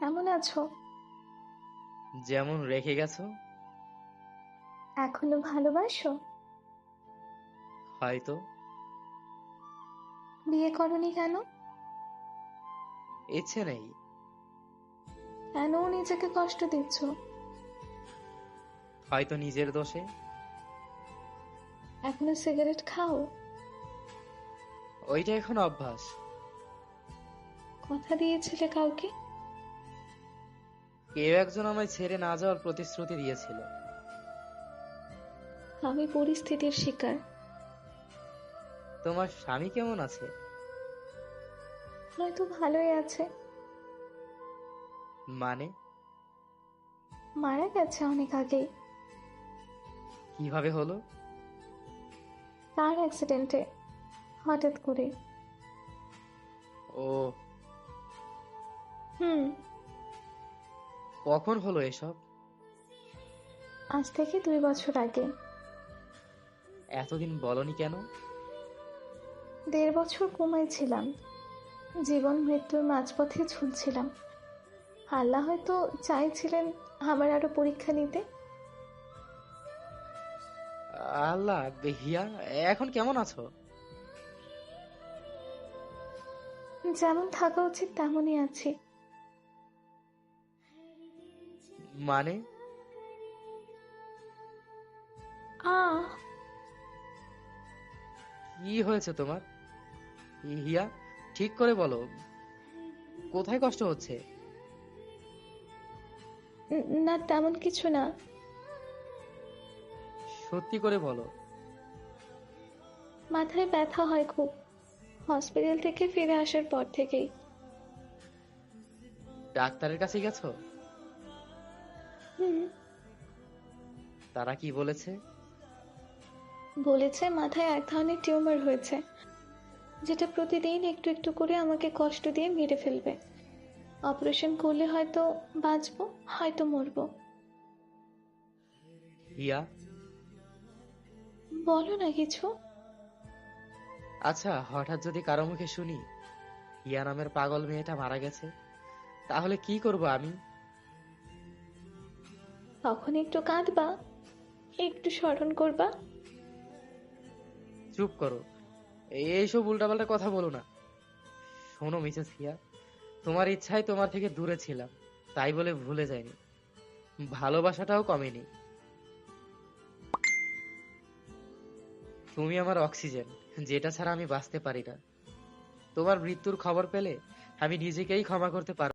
কেমন আছো? যেমন রেখে গেছো। এখনো ভালোবাসো? হয়তো। বিয়ে করনি কেন? ইচ্ছে নেই। কেন নিজেকে কষ্ট দিচ্ছ? হয়তো নিজের দোষে। এখনো সিগারেট খাও? ওইটা এখন অভ্যাস। কথা দিয়েছিলে কাউকে? কেউ একজন আমায় ছেড়ে না যাওয়ার প্রতিশ্রুতি দিয়েছিল। আমি পরিস্থিতির শিকার। তোমার স্বামী কেমন আছে? হয়তো ভালোই আছে। মানে? মারা গেছে অনেক আগেই। কিভাবে হলো? কার অ্যাক্সিডেন্টে, হঠাৎ করে। ও। হুম। কখন হলো এসব? আজ থেকে 2 বছর আগে। এতদিন বলনি কেন? 1.5 বছর কোমায় ছিলাম। জীবন মৃত্যুর মাঝপথে ঝুলছিলাম। আল্লাহ হয়তো চাইছিলেন আমার আরো পরীক্ষা নিতে। আল্লাহ। হিয়া, এখন কেমন আছো? যেমন থাকা উচিত তেমনই আছি। মানে? আহ কি হয়েছে তোমার? হিয়া, ঠিক করে বলো। কোথায় কষ্ট হচ্ছে? না, তেমন কিছু না। সত্যি করে বলো। মাথায় ব্যথা হয় খুব, হসপিটাল থেকে ফিরে আসার পর থেকেই। ডাক্তারের কাছে গেছো? হুম। তারা কি বলেছে? বলেছে মাথায় এক ধরনের টিউমার হয়েছে, যেটা প্রতিদিন একটু একটু করে আমাকে কষ্ট দিয়ে মেরে ফেলবে। অপারেশন করলে হয়তো বাঁচবো, হয়তো মরবো। হিয়া। বলো না কিছু। আচ্ছা, হঠাৎ যদি কারো মুখে শুনি হিয়া নামের পাগল মেয়েটা মারা গেছে, তাহলে কি করব আমি? তখন একটু কাঁদবা, একটু স্মরণ করবা। চুপ করো। এইসব উল্টাপাল্টা কথা বলো না। শোনো মিসেস হিয়া, তোমার ইচ্ছায় তোমার থেকে দূরে ছিলাম, তাই বলে ভুলে যায়নি। ভালোবাসাটাও কমেনি। তুমি আমার অক্সিজেন, যেটা ছাড়া আমি বাঁচতে পারি না। তোমার মৃত্যুর খবর পেলে আমি নিজেকেই ক্ষমা করতে পারবো